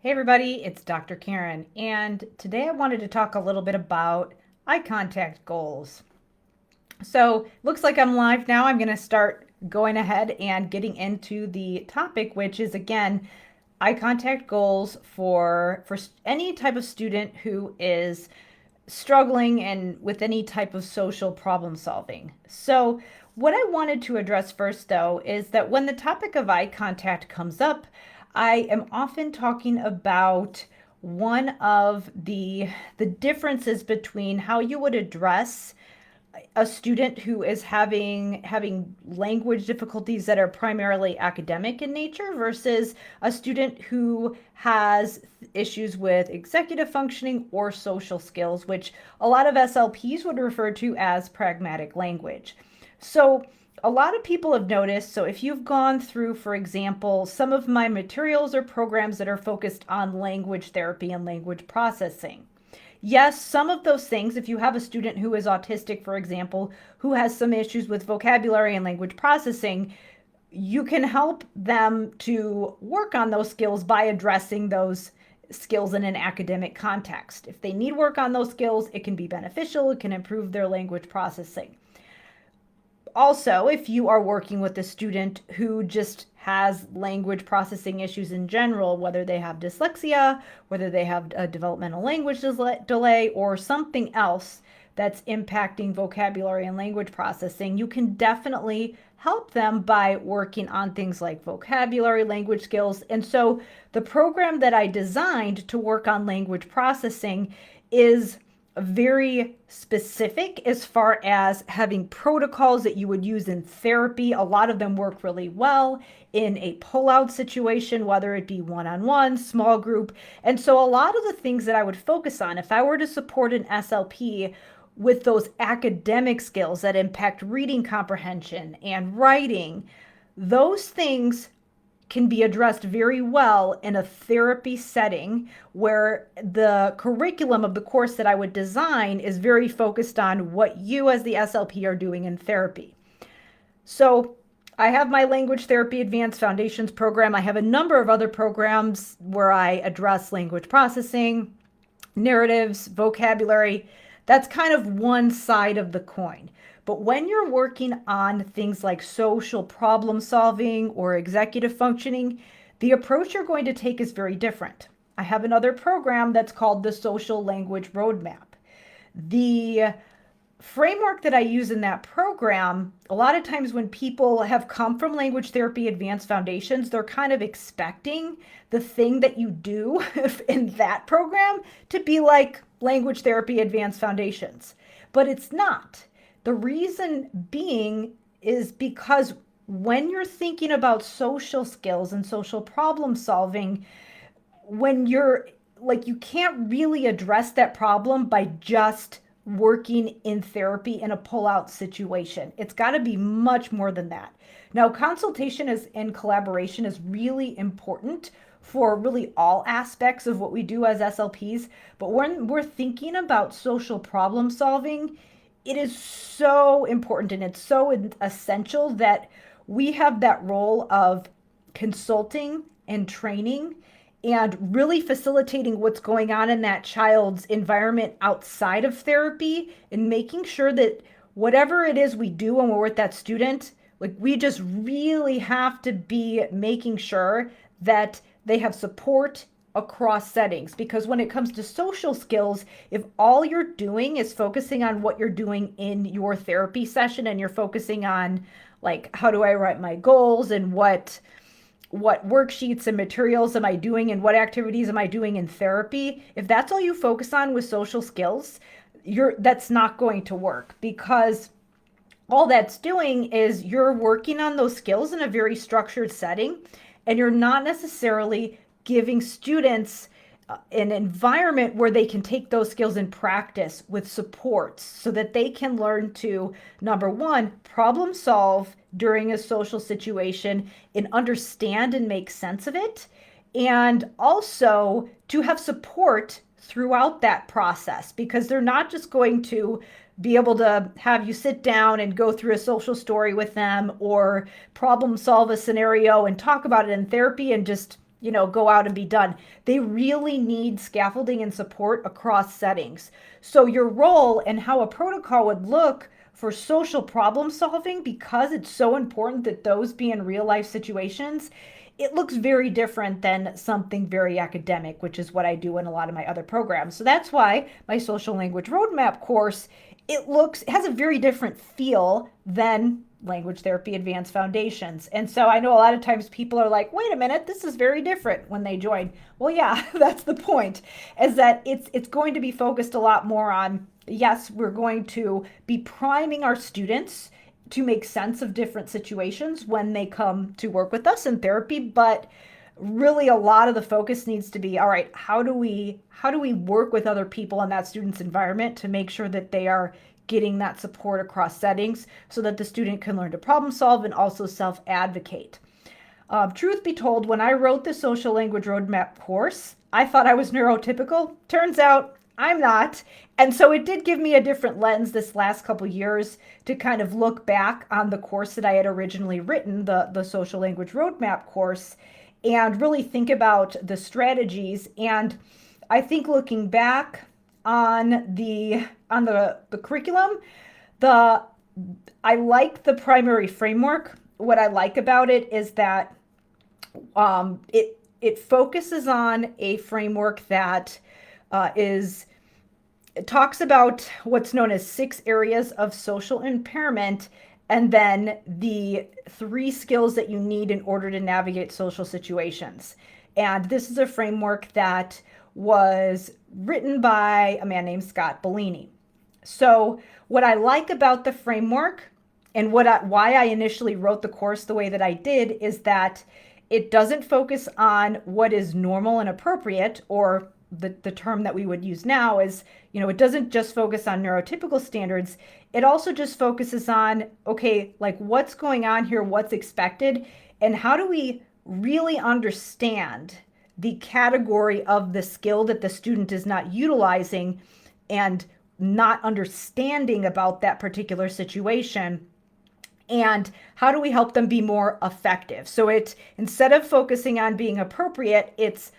Hey everybody, it's Dr. Karen, and today I wanted to talk a little bit about eye contact goals. So, looks like I'm live now. I'm going to start going ahead and getting into the topic, which is again eye contact goals for any type of student who is struggling and with any type of social problem solving. So, what I wanted to address first, though, is that when the topic of eye contact comes up, I am often talking about one of the differences between how you would address a student who is having language difficulties that are primarily academic in nature versus a student who has issues with executive functioning or social skills, which a lot of SLPs would refer to as pragmatic language. So a lot of people have noticed, so if you've gone through, for example, some of my materials or programs that are focused on language therapy and language processing, yes, some of those things, if you have a student who is autistic, for example, who has some issues with vocabulary and language processing, you can help them to work on those skills by addressing those skills in an academic context. If they need work on those skills, it can be beneficial, it can improve their language processing. Also, if you are working with a student who just has language processing issues in general, whether they have dyslexia, whether they have a developmental language delay, or something else that's impacting vocabulary and language processing, you can definitely help them by working on things like vocabulary, language skills. And so the program that I designed to work on language processing is very specific as far as having protocols that you would use in therapy. A lot of them work really well in a pull-out situation, whether it be one-on-one, small group. And so a lot of the things that I would focus on, if I were to support an SLP with those academic skills that impact reading comprehension and writing, those things can be addressed very well in a therapy setting where the curriculum of the course that I would design is very focused on what you as the SLP are doing in therapy. So I have my Language Therapy Advanced Foundations program. I have a number of other programs where I address language processing, narratives, vocabulary. That's kind of one side of the coin. But when you're working on things like social problem solving or executive functioning, the approach you're going to take is very different. I have another program that's called the Social Language Roadmap. The framework that I use in that program, a lot of times when people have come from Language Therapy Advanced Foundations, they're kind of expecting the thing that you do in that program to be like Language Therapy Advanced Foundations, but it's not. The reason being is because when you're thinking about social skills and social problem solving, when you're like, you can't really address that problem by just working in therapy in a pull-out situation. It's got to be much more than that. Now, consultation is and collaboration is really important for really all aspects of what we do as SLPs. But when we're thinking about social problem solving, it is so important and it's so essential that we have that role of consulting and training and really facilitating what's going on in that child's environment outside of therapy and making sure that whatever it is we do when we're with that student, like we just really have to be making sure that they have support across settings, because when it comes to social skills, if all you're doing is focusing on what you're doing in your therapy session and you're focusing on like how do I write my goals and what worksheets and materials am I doing and what activities am I doing in therapy, if that's all you focus on with social skills, that's not going to work, because all that's doing is you're working on those skills in a very structured setting and you're not necessarily giving students an environment where they can take those skills in practice with supports so that they can learn to, number one, problem solve during a social situation and understand and make sense of it, and also to have support throughout that process, because they're not just going to be able to have you sit down and go through a social story with them or problem solve a scenario and talk about it in therapy and just go out and be done. They really need scaffolding and support across settings. So your role and how a protocol would look for social problem solving, because it's so important that those be in real life situations, it looks very different than something very academic, which is what I do in a lot of my other programs. So that's why my social language roadmap course, it has a very different feel than language therapy advanced foundations. And so I know a lot of times people are like, wait a minute, this is very different when they join. Well, yeah, that's the point, is that it's going to be focused a lot more on, yes, we're going to be priming our students to make sense of different situations when they come to work with us in therapy, but really a lot of the focus needs to be, all right, how do we work with other people in that student's environment to make sure that they are getting that support across settings so that the student can learn to problem solve and also self-advocate. Truth be told, when I wrote the social language roadmap course, I thought I was neurotypical. Turns out I'm not. And so it did give me a different lens this last couple years to kind of look back on the course that I had originally written, the social language roadmap course, and really think about the strategies. And I think looking back on the curriculum, I like the primary framework. What I like about it is that it focuses on a framework that it talks about what's known as 6 areas of social impairment, and then the 3 skills that you need in order to navigate social situations. And this is a framework that was written by a man named Scott Bellini. So what I like about the framework and why I initially wrote the course the way that I did is that it doesn't focus on what is normal and appropriate, or the term that we would use now is, it doesn't just focus on neurotypical standards. It also just focuses on, okay, like what's going on here, what's expected, and how do we really understand the category of the skill that the student is not utilizing and not understanding about that particular situation, and how do we help them be more effective. So it's, instead of focusing on being appropriate, it's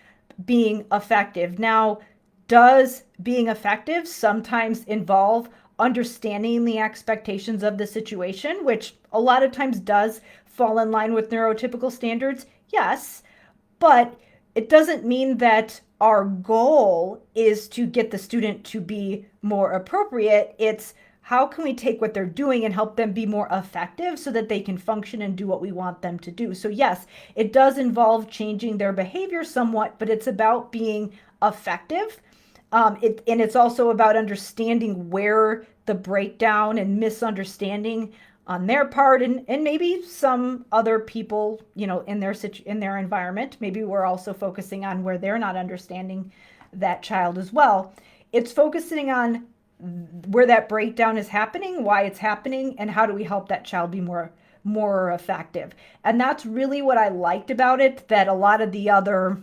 being effective. Now, does being effective sometimes involve understanding the expectations of the situation, which a lot of times does fall in line with neurotypical standards? Yes, but it doesn't mean that our goal is to get the student to be more appropriate. It's how can we take what they're doing and help them be more effective so that they can function and do what we want them to do. So yes, it does involve changing their behavior somewhat, but it's about being effective. And it's also about understanding where the breakdown and misunderstanding on their part, and maybe some other people, in their environment. Maybe we're also focusing on where they're not understanding that child as well. It's focusing on where that breakdown is happening, why it's happening, and how do we help that child be more effective. And that's really what I liked about it, that a lot of the other,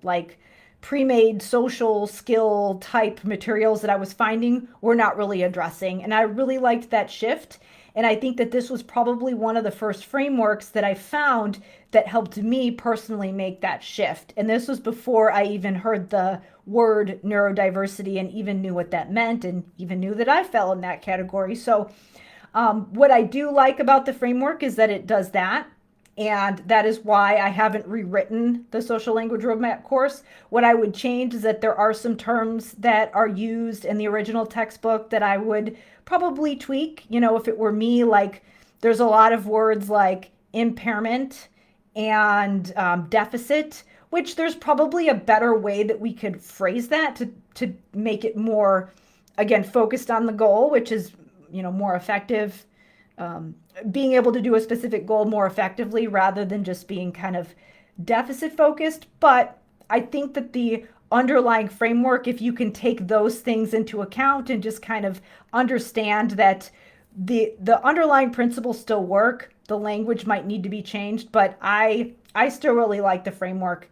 like pre-made social skill type materials that I was finding were not really addressing. And I really liked that shift. And I think that this was probably one of the first frameworks that I found that helped me personally make that shift. And this was before I even heard the word neurodiversity and even knew what that meant, and even knew that I fell in that category. So what I do like about the framework is that it does that. And that is why I haven't rewritten the social language roadmap course. What I would change is that there are some terms that are used in the original textbook that I would probably tweak. If it were me, like there's a lot of words like impairment and deficit, which there's probably a better way that we could phrase that to make it more, again, focused on the goal, which is, more effective. Being able to do a specific goal more effectively rather than just being kind of deficit focused. But I think that the underlying framework, if you can take those things into account and just kind of understand that the underlying principles still work, the language might need to be changed, but I still really like the framework.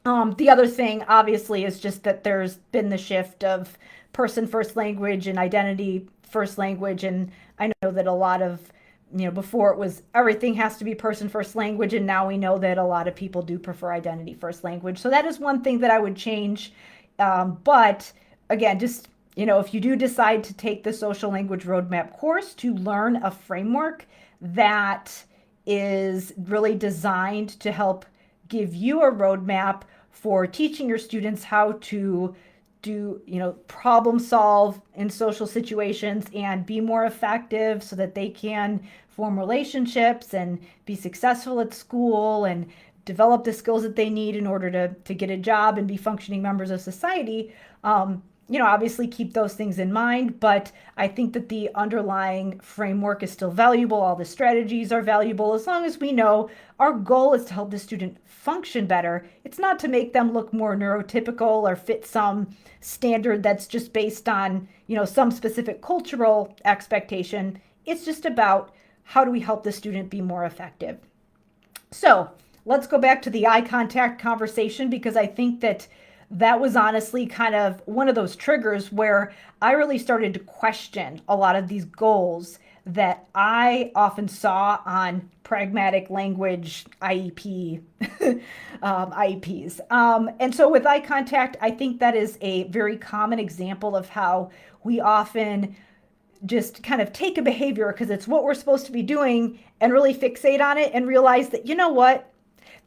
The other thing, obviously, is just that there's been the shift of person first language and identity first language. And I know that a lot of before it was everything has to be person first language, and now we know that a lot of people do prefer identity first language. So that is one thing that I would change. But again, just, if you do decide to take the social language roadmap course to learn a framework that is really designed to help give you a roadmap for teaching your students how to problem solve in social situations and be more effective so that they can form relationships and be successful at school and develop the skills that they need in order to get a job and be functioning members of society. Obviously keep those things in mind, but I think that the underlying framework is still valuable. All the strategies are valuable as long as we know our goal is to help the student function better. It's not to make them look more neurotypical or fit some standard that's just based on, some specific cultural expectation. It's just about how do we help the student be more effective. So let's go back to the eye contact conversation, because I think that was honestly kind of one of those triggers where I really started to question a lot of these goals that I often saw on pragmatic language IEPs. And so with eye contact, I think that is a very common example of how we often just kind of take a behavior because it's what we're supposed to be doing and really fixate on it and realize that, what,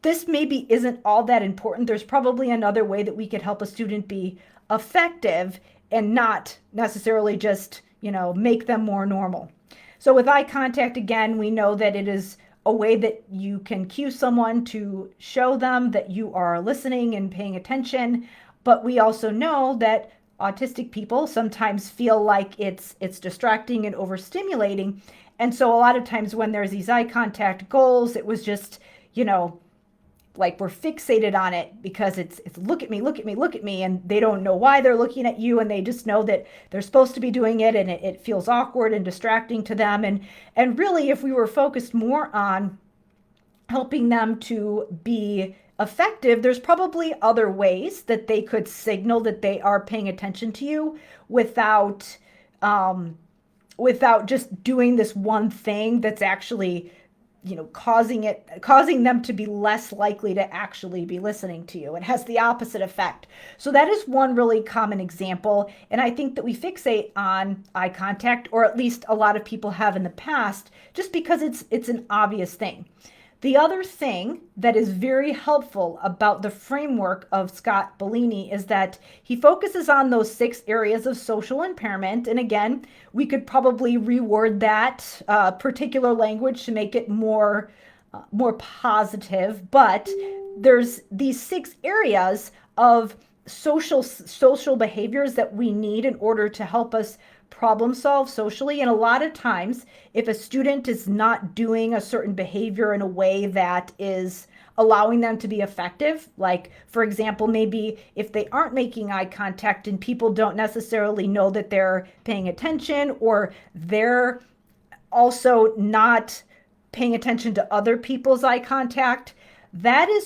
this maybe isn't all that important. There's probably another way that we could help a student be effective and not necessarily just, make them more normal. So with eye contact, again, we know that it is a way that you can cue someone to show them that you are listening and paying attention. But we also know that autistic people sometimes feel like it's distracting and overstimulating. And so a lot of times when there's these eye contact goals, it was just, like we're fixated on it because it's look at me, look at me, look at me, and they don't know why they're looking at you, and they just know that they're supposed to be doing it, and it feels awkward and distracting to them. And really, if we were focused more on helping them to be effective, there's probably other ways that they could signal that they are paying attention to you without just doing this one thing that's actually causing them to be less likely to actually be listening to you. It has the opposite effect. So that is one really common example. And I think that we fixate on eye contact, or at least a lot of people have in the past, just because it's an obvious thing. The other thing that is very helpful about the framework of Scott Bellini is that he focuses on those 6 areas of social impairment. And again, we could probably reword that particular language to make it more positive. But there's these 6 areas of social behaviors that we need in order to help us problem solve socially. And a lot of times, if a student is not doing a certain behavior in a way that is allowing them to be effective, like, for example, maybe if they aren't making eye contact and people don't necessarily know that they're paying attention, or they're also not paying attention to other people's eye contact, the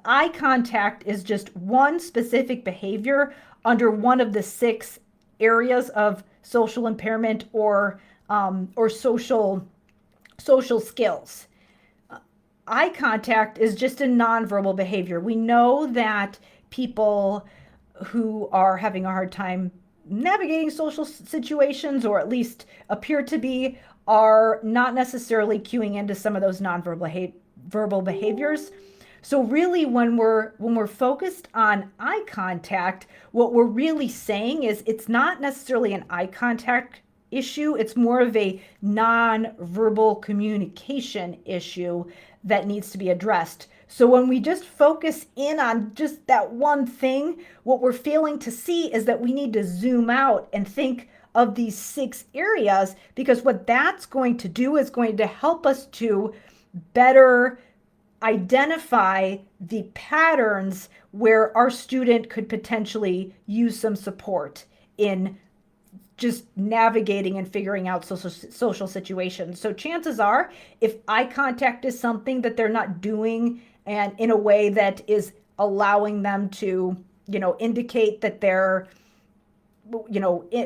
eye contact is just one specific behavior under one of the 6 areas of social impairment or social skills. Eye contact is just a nonverbal behavior. We know that people who are having a hard time navigating social situations, or at least appear to be, are not necessarily cueing into some of those nonverbal verbal behaviors. So really, when we're focused on eye contact, what we're really saying is it's not necessarily an eye contact issue. It's more of a non-verbal communication issue that needs to be addressed. So when we just focus in on just that one thing, what we're failing to see is that we need to zoom out and think of these 6 areas, because what that's going to do is going to help us to better identify the patterns where our student could potentially use some support in just navigating and figuring out social situations. So chances are, if eye contact is something that they're not doing and in a way that is allowing them to, indicate that they're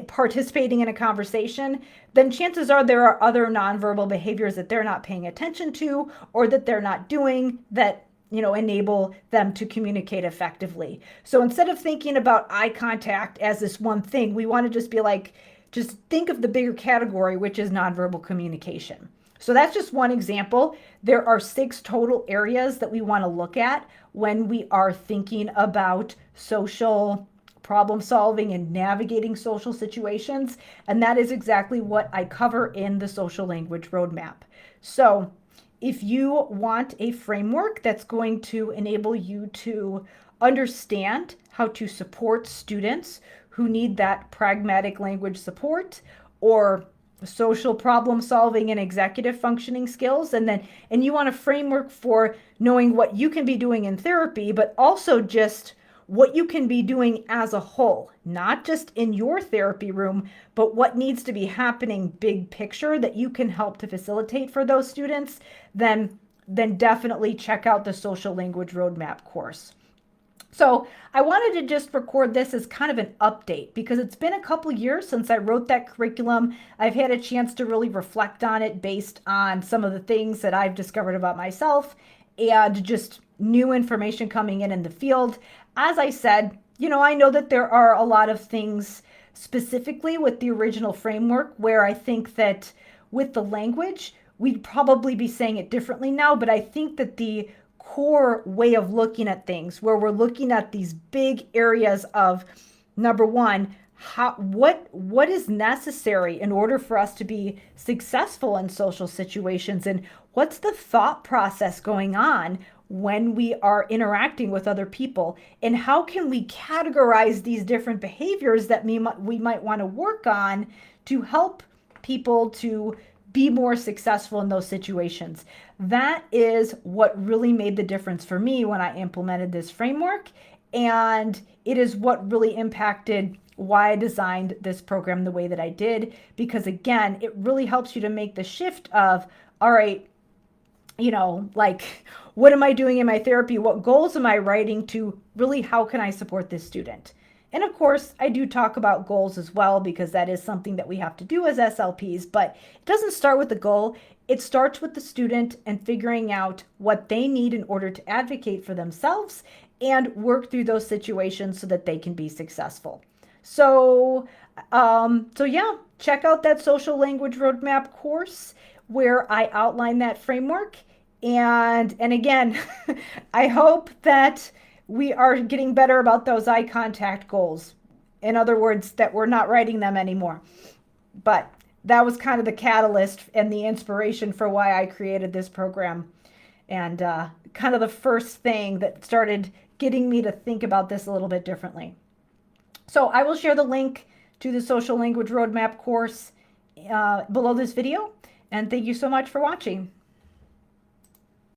participating in a conversation, then chances are there are other nonverbal behaviors that they're not paying attention to or that they're not doing that enable them to communicate effectively. So instead of thinking about eye contact as this one thing, we want to just be like, just think of the bigger category, which is nonverbal communication. So that's just one example. There are 6 total areas that we want to look at when we are thinking about social problem solving and navigating social situations. And that is exactly what I cover in the social language roadmap. So if you want a framework that's going to enable you to understand how to support students who need that pragmatic language support or social problem solving and executive functioning skills, and you want a framework for knowing what you can be doing in therapy, but also just what you can be doing as a whole, not just in your therapy room, but what needs to be happening big picture that you can help to facilitate for those students, then definitely check out the social language roadmap course. So I wanted to just record this as kind of an update because it's been a couple years since I wrote that curriculum. I've had a chance to really reflect on it based on some of the things that I've discovered about myself and just new information coming in the field. As I said, I know that there are a lot of things specifically with the original framework where I think that with the language, we'd probably be saying it differently now, but I think that the core way of looking at things where we're looking at these big areas of, number one, what is necessary in order for us to be successful in social situations, and what's the thought process going on when we are interacting with other people, and how can we categorize these different behaviors that we might want to work on to help people to be more successful in those situations. That is what really made the difference for me when I implemented this framework. And it is what really impacted why I designed this program the way that I did. Because again, it really helps you to make the shift of, all right, what am I doing in my therapy? What goals am I writing to really, how can I support this student? And of course, I do talk about goals as well, because that is something that we have to do as SLPs, but it doesn't start with the goal. It starts with the student and figuring out what they need in order to advocate for themselves and work through those situations so that they can be successful. So yeah, check out that social language roadmap course where I outline that framework. And again, I hope that we are getting better about those eye contact goals. In other words, that we're not writing them anymore. But that was kind of the catalyst and the inspiration for why I created this program. And kind of the first thing that started getting me to think about this a little bit differently. So I will share the link to the social language roadmap course below this video. And thank you so much for watching.